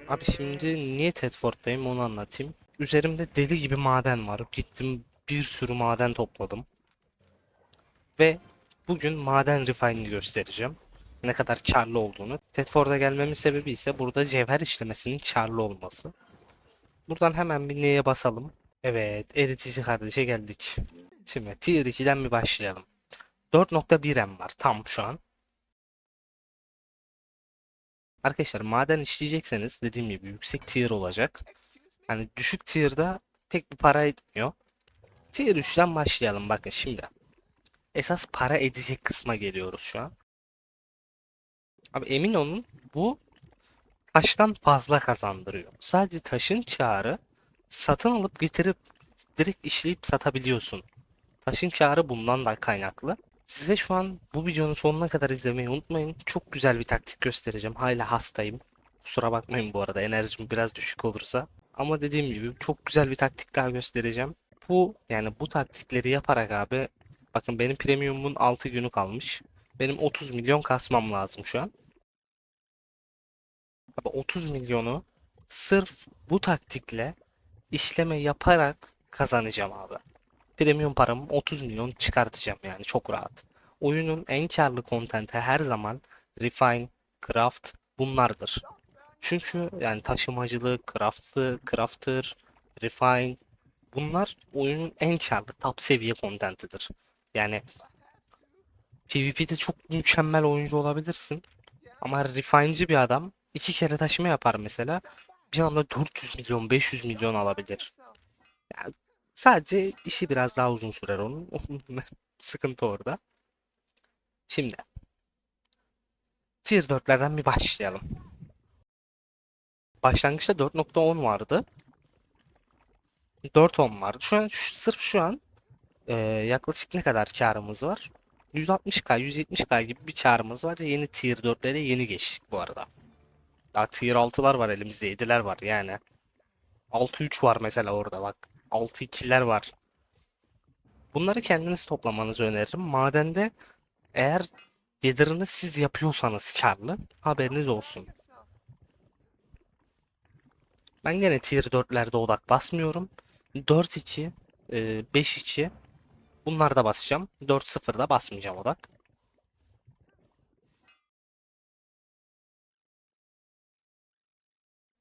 Abi şimdi niye Tedford'dayım onu anlatayım. Üzerimde deli gibi maden var. Gittim bir sürü maden topladım. Ve bugün maden refine'ini göstereceğim. Ne kadar karlı olduğunu. Tedford'a gelmemin sebebi ise burada cevher işlemesinin karlı olması. Buradan hemen bir neye basalım. Evet, eritici kardeşe geldik. Şimdi Tier 2'den bir başlayalım. 4.1 M var tam şu an. Arkadaşlar maden işleyecekseniz dediğim gibi yüksek tier olacak. Hani düşük tier'da pek bir para etmiyor. Tier 3'ten başlayalım bakın şimdi. Esas para edecek kısma geliyoruz şu an. Abi emin olun bu taştan fazla kazandırıyor. Sadece taşın karı satın alıp getirip direkt işleyip satabiliyorsun. Taşın karı bundan da kaynaklı. Size şu an bu videonun sonuna kadar izlemeyi unutmayın. Çok güzel bir taktik göstereceğim. Hala hastayım. Kusura bakmayın bu arada enerjim biraz düşük olursa. Ama dediğim gibi çok güzel bir taktik daha göstereceğim. Bu taktikleri yaparak abi bakın benim premiumun 6 günü kalmış. Benim 30 milyon kasmam lazım şu an. Abi 30 milyonu sırf bu taktikle işleme yaparak kazanacağım abi. Premium paramı 30 milyon çıkartacağım yani çok rahat. Oyunun en karlı kontenti her zaman Refine, Craft bunlardır. Çünkü yani taşımacılık, crafter, refine bunlar oyunun en karlı top seviye kontentidir. Yani PvP'de çok mükemmel oyuncu olabilirsin ama refine'ci bir adam iki kere taşıma yapar mesela bir anda 400 milyon 500 milyon alabilir. Yani sadece işi biraz daha uzun sürer onun. Sıkıntı orada. Şimdi Tier 4'lerden bir başlayalım. Başlangıçta 4.10 vardı. 4.10 vardı. Şu an sırf şu an yaklaşık ne kadar karımız var? 160k, 170k gibi bir karımız var. Yeni Tier 4'lere yeni geçtik bu arada. Daha Tier 6'lar var elimizde, 7'ler var yani. 6.3 var mesela orada bak. 6.2'ler var. Bunları kendiniz toplamanızı öneririm. Madende eğer gelirini siz yapıyorsanız karlı haberiniz olsun. Ben gene Tier 4'lerde odak basmıyorum. 4.2, 5.2 bunlarda basacağım. 4.0'da basmayacağım odak.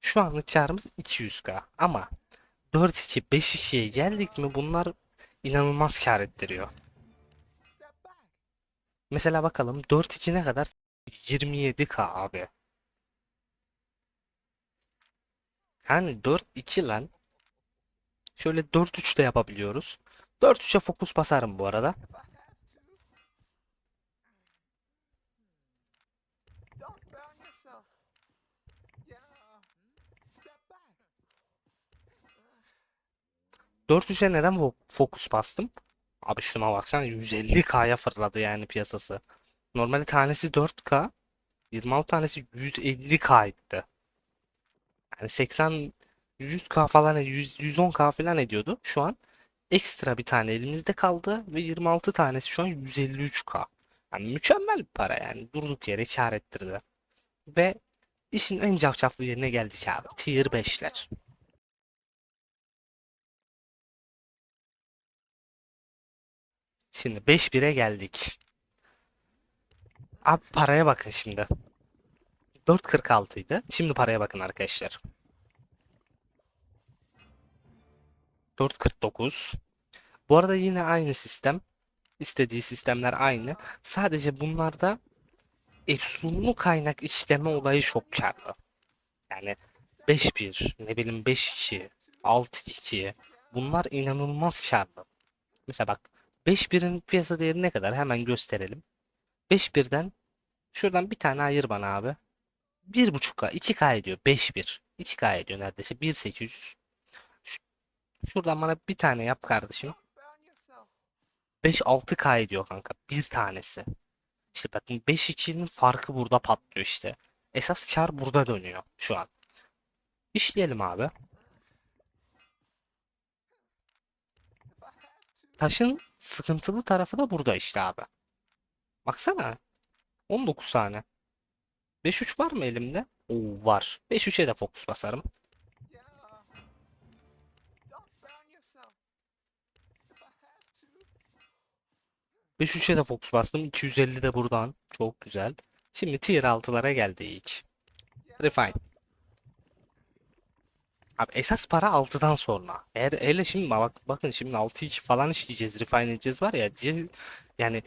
Şu anlık karımız 200k ama 4-2, 5-2'ye geldik mi bunlar inanılmaz kar ettiriyor. Mesela bakalım 4-2 ne kadar? 27k abi. Yani 4-2 lan. Şöyle 4-3 de yapabiliyoruz. 4-3'e fokus basarım bu arada. 4-3'e neden bu fokus bastım? Abi şuna baksana 150k'ya fırladı yani piyasası. Normalde tanesi 4k, 26 tanesi 150k etti. Yani 80 100k falan 110k falan ediyordu. Şu an ekstra bir tane elimizde kaldı ve 26 tanesi şu an 153k. Yani mükemmel bir para yani durduk yere kar ettirdi. Ve işin en cafcaflı yerine geldik abi. Tier 5'ler. Şimdi 5-1'e geldik. Abi paraya bakın şimdi. 4.46 idi. Şimdi paraya bakın arkadaşlar. 4.49. Bu arada yine aynı sistem. İstediği sistemler aynı. Sadece bunlarda efsunlu kaynak işleme olayı çok karlı. Yani 5-1, ne bileyim 5-2, 6-2 bunlar inanılmaz karlı. Mesela bak 5-1'in piyasa değeri ne kadar? Hemen gösterelim. 5-1'den şuradan bir tane ayır bana abi. 1.5K, 2K ediyor 5-1. 2K ediyor neredeyse 1.800. Ş- Şuradan bana bir tane yap kardeşim. 5-6K ediyor kanka bir tanesi. İşte bakın 5-2'nin farkı burada patlıyor işte. Esas kar burada dönüyor şu an. İşleyelim abi. Taşın sıkıntılı tarafı da burada işte abi. Baksana 19 tane. 5-3 var mı elimde? Oo, var. 5-3'e de fokus basarım. 5-3'e de fokus bastım. 250 de buradan. Çok güzel. Şimdi tier 6'lara geldik. Refine. Abi esas para 6'dan sonra. Eğer hele şimdi bakın şimdi 6-2 falan işleyeceğiz. Refine edeceğiz var ya. Yani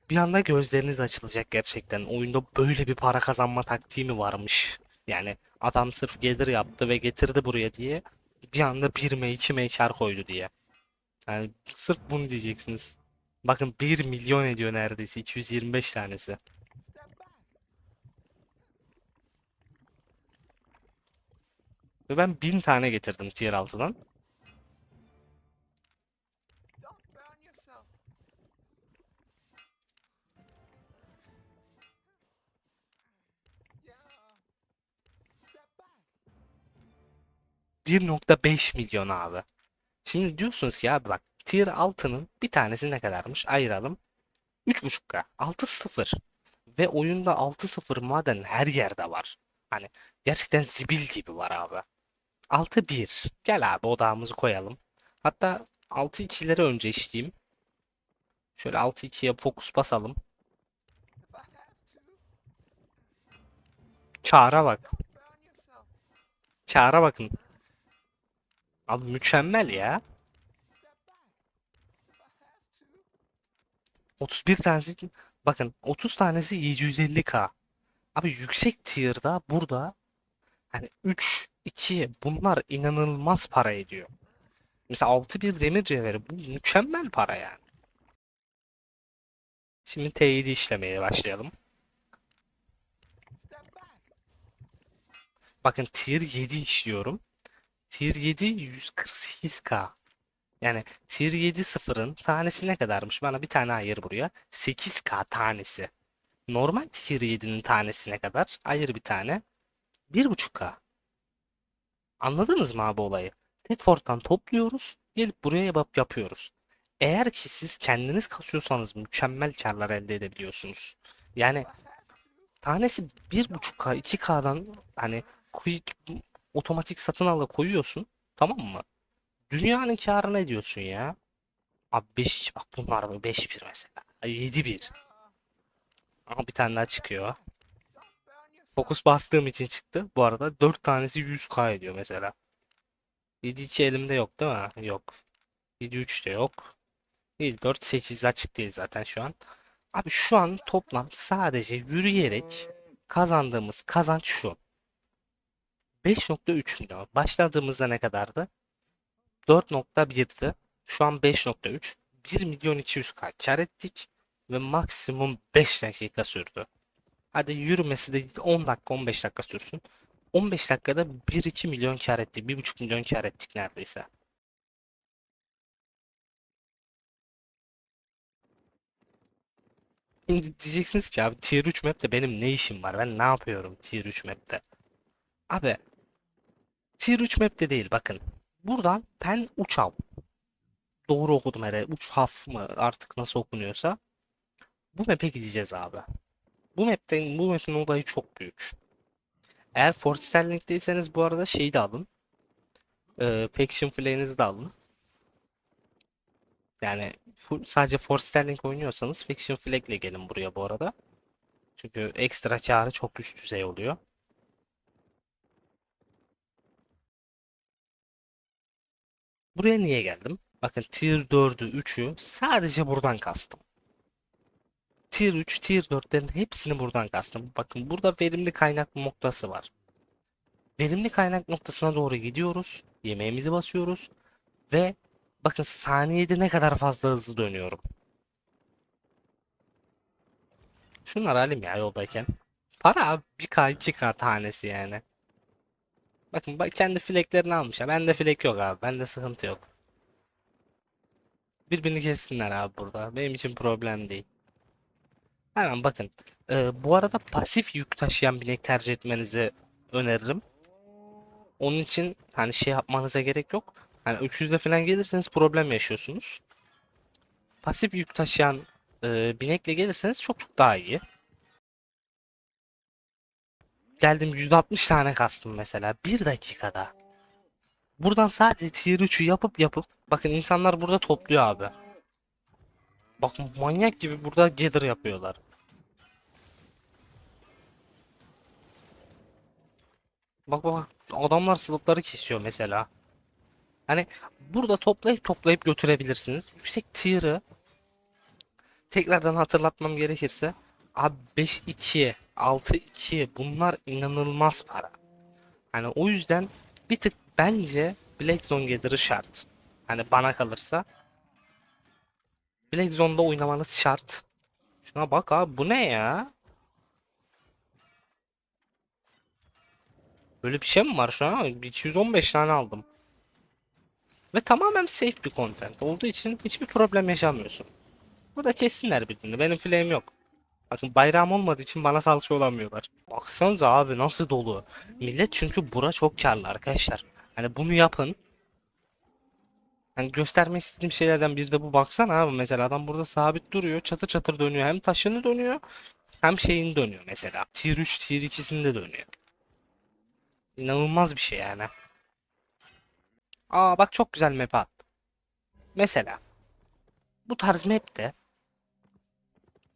bir anda gözleriniz açılacak gerçekten. Oyunda böyle bir para kazanma taktiği mi varmış? Yani adam sırf gelir yaptı ve getirdi buraya diye bir anda 1M 2M kar koydu diye. Yani sırf bunu diyeceksiniz. Bakın 1 milyon ediyor neredeyse 225 tanesi. Ve ben 1000 tane getirdim tier 6'dan. Bir nokta beş milyon abi. Şimdi diyorsunuz ki abi bak tier 6'nın bir tanesi ne kadarmış? Ayıralım. 3.5K. 6-0. Ve oyunda 6-0 maden her yerde var. Hani gerçekten zibil gibi var abi. 6-1. Gel abi odağımızı koyalım. Hatta 6-2'leri önce işleyeyim. Şöyle 6-2'ye fokus basalım. Çağr'a bak. Çağr'a bakın. Abi mükemmel ya. 31 tanesi bakın 30 tanesi 750K. Abi yüksek tier'da burada hani 3 2 bunlar inanılmaz para ediyor. Mesela 6 bir demir cevheri bu mükemmel para yani. Şimdi T7 işlemeye başlayalım. Bakın tier 7 işliyorum. Tier 7 148K. Yani tier 7 sıfırın tanesi ne kadarmış? Bana bir tane ayır buraya. 8K tanesi. Normal tier 7'nin tanesi ne kadar? Ayır bir tane. 1.5K. Anladınız mı abi olayı? Tedford'dan topluyoruz. Gelip buraya yapıyoruz. Eğer ki siz kendiniz kasıyorsanız mükemmel karlar elde edebiliyorsunuz. Yani tanesi 1.5K 2K'dan hani quick otomatik satın ala koyuyorsun. Tamam mı? Dünyanın karını ediyorsun ya. Abi 5 bak bunlar mı 5-1 mesela. Ay, 7-1. Ama bir tane daha çıkıyor. Fokus bastığım için çıktı. Bu arada 4 tanesi 100K ediyor mesela. 7-2 elimde yok değil mi? Yok. 7-3 de yok. Değil 4-8 açık değil zaten şu an. Abi şu an toplam sadece yürüyerek kazandığımız kazanç şu. 5.3 milyon. Başladığımızda ne kadardı? 4.1'di. Şu an 5.3. 1 milyon 200K kar ettik ve maksimum 5 dakika sürdü. Hadi yürümesi de 10 dakika 15 dakika sürsün. 15 dakikada 1-2 milyon kar ettik. 1,5 milyon kar ettik neredeyse. Şimdi diyeceksiniz ki abi Tier 3 map'te benim ne işim var? Ben ne yapıyorum Tier 3 map'te? Abi Tier 3 map'te değil bakın. Buradan Pen Uçav. Doğru okudum herhalde. Uçhaf mı artık nasıl okunuyorsa. Bu map'e gideceğiz abi. Bu map'in olayı çok büyük. Eğer Fort Sterling'deyseniz bu arada şeyi de alın. Faction Flag'inizi de alın. Yani sadece Fort Sterling oynuyorsanız Faction Flag'le gelin buraya bu arada. Çünkü ekstra çağrı çok üst düzey oluyor. Buraya niye geldim? Bakın Tier 4'ü 3'ü sadece buradan kastım. Tier 3, Tier 4'lerin hepsini buradan kastım. Bakın burada verimli kaynak noktası var. Verimli kaynak noktasına doğru gidiyoruz. Yemeğimizi basıyoruz. Ve bakın saniyede ne kadar fazla hızlı dönüyorum. Şunları alayım ya yoldayken. Para abi 1K 2K tanesi yani. Bakın bak kendi fleklerini almışlar. Bende flek yok abi. Bende sıkıntı yok. Birbirini kessinler abi burada. Benim için problem değil. Hemen bakın. Bu arada pasif yük taşıyan binek tercih etmenizi öneririm. Onun için hani şey yapmanıza gerek yok. Hani 300'le falan gelirseniz problem yaşıyorsunuz. Pasif yük taşıyan binekle gelirseniz çok çok daha iyi. Geldim 160 tane kastım mesela bir dakikada. Buradan sadece tier 3'ü yapıp bakın insanlar burada topluyor abi. Bak manyak gibi burada gather yapıyorlar. Bak adamlar slotları kesiyor mesela. Hani burada toplayıp götürebilirsiniz. Yüksek tier'ı tekrardan hatırlatmam gerekirse abi 5-2, 6-2 bunlar inanılmaz para. Hani o yüzden bir tık bence Black Zone Gather'ı şart. Hani bana kalırsa Black Zone'da oynamanız şart. Şuna bak abi bu ne ya? Böyle bir şey mi var şu an? 215 tane aldım. Ve tamamen safe bir content olduğu için hiçbir problem yaşamıyorsun. Burada kessinler birbirini. Benim flame'im yok. Bakın bayrağım olmadığı için bana salça olamıyorlar. Baksanıza abi nasıl dolu. Millet çünkü bura çok karlı arkadaşlar. Hani bunu yapın. Hani göstermek istediğim şeylerden biri de bu. Baksana abi mesela adam burada sabit duruyor. Çatır çatır dönüyor. Hem taşını dönüyor hem şeyini dönüyor mesela. Tier 3, Tier 2'sini de dönüyor. İnanılmaz bir şey yani. Aa bak çok güzel map attı. Mesela bu tarz map'te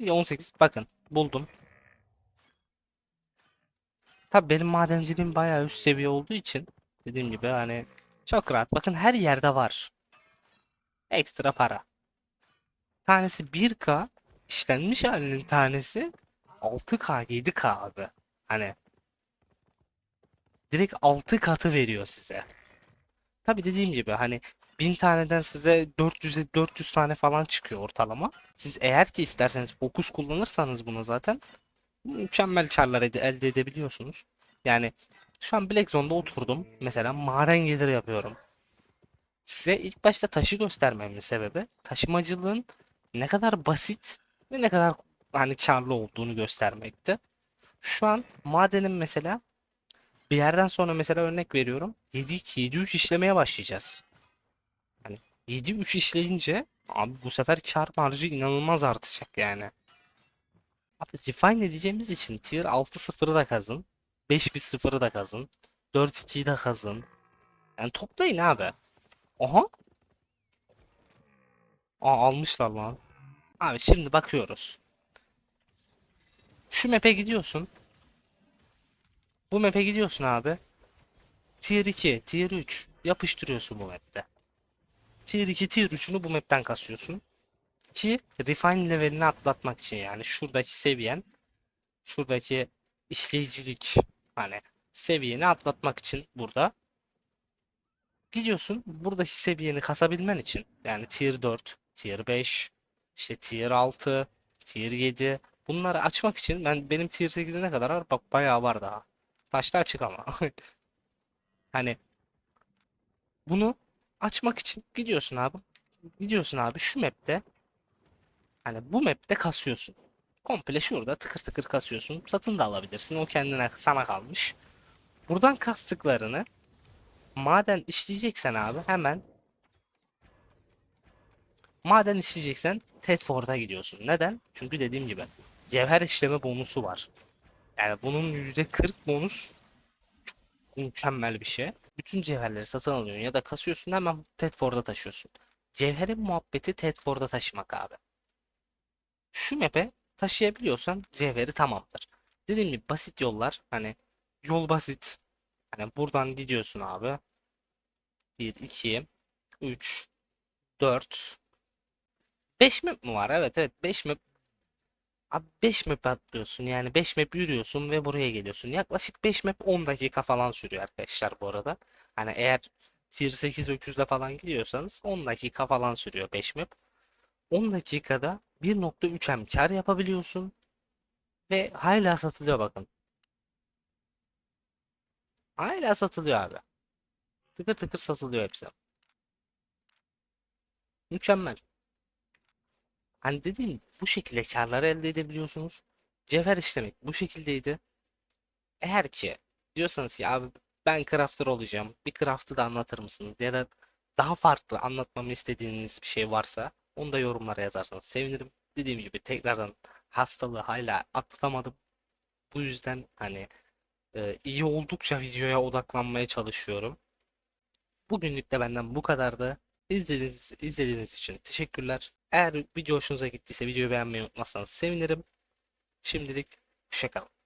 18 bakın buldum. Tabii benim madenciliğim bayağı üst seviye olduğu için dediğim gibi hani çok rahat. Bakın her yerde var. Ekstra para. Tanesi 1K, işlenmiş halinin tanesi 6K 7K abi. Hani direkt 6 katı veriyor size. Tabii dediğim gibi hani 1000 taneden size 400 tane falan çıkıyor ortalama. Siz eğer ki isterseniz fokus kullanırsanız buna zaten mükemmel karlar elde edebiliyorsunuz. Yani şu an Black Zone'da oturdum. Mesela maden gelir yapıyorum. Size ilk başta taşı göstermemin sebebi taşımacılığın ne kadar basit ve ne kadar hani karlı olduğunu göstermekte. Şu an madenin mesela bir yerden sonra mesela örnek veriyorum 7-2, 7-3 işlemeye başlayacağız. Hani 7-3 işleyince abi bu sefer kar marjı inanılmaz artacak yani. Abi refine edeceğimiz için tier 6-0'ı da kazın. 5-1-0'ı da kazın. 4-2'yi de kazın. Yani toplayın abi. Aha. Aa almışlar lan. Abi şimdi bakıyoruz. Şu map'e gidiyorsun. Bu map'e gidiyorsun abi. Tier 2, Tier 3 yapıştırıyorsun bu map'te. Tier 2, Tier 3'ünü bu map'ten kasıyorsun. Ki refine levelini atlatmak için yani şuradaki seviyen, şuradaki işleyicilik hani seviyeni atlatmak için burada gidiyorsun. Buradaki seviyeni kasabilmen için yani Tier 4, Tier 5, işte Tier 6, Tier 7 bunları açmak için benim Tier 8'e ne kadar var? Bak bayağı var daha. Taşta açık ama. Hani bunu açmak için gidiyorsun abi. Gidiyorsun abi şu map'te hani bu map'te kasıyorsun. Komple şurada tıkır tıkır kasıyorsun. Satın da alabilirsin. O kendine sana kalmış. Buradan kastıklarını maden işleyeceksen abi hemen maden işleyeceksen Tedford'a gidiyorsun. Neden? Çünkü dediğim gibi cevher işleme bonusu var. Yani bunun %40 bonus mükemmel bir şey. Bütün cevherleri satın alıyorsun ya da kasıyorsun hemen Tedford'a taşıyorsun. Cevherin muhabbeti Tedford'a taşımak abi. Şu map'e taşıyabiliyorsan cevheri tamamdır. Dediğim gibi basit yollar hani yol basit. Hani buradan gidiyorsun abi. Bir 2 3 4 5 map mi var? Evet 5 map. Abi 5 map atlıyorsun yani 5 map yürüyorsun ve buraya geliyorsun. Yaklaşık 5 map 10 dakika falan sürüyor arkadaşlar bu arada. Hani eğer Tier 8 öküzle falan gidiyorsanız 10 dakika falan sürüyor 5 map. 10 dakikada 1.3 M kar yapabiliyorsun ve hala satılıyor bakın. Hala satılıyor abi. Tıkır tıkır satılıyor hepsi. Mükemmel. Hani dediğim bu şekilde karları elde edebiliyorsunuz. Cevher işlemek bu şekildeydi. Eğer ki diyorsanız ki abi ben crafter olacağım. Bir craft'ı da anlatır mısınız? Ya da daha farklı anlatmamı istediğiniz bir şey varsa onu da yorumlara yazarsanız sevinirim. Dediğim gibi tekrardan hastalığı hala atlatamadım. Bu yüzden hani İyi oldukça videoya odaklanmaya çalışıyorum. Bugünlük de benden bu kadardı. İzlediğiniz için teşekkürler. Eğer video hoşunuza gittiyse videoyu beğenmeyi unutmazsanız sevinirim. Şimdilik hoşça kalın.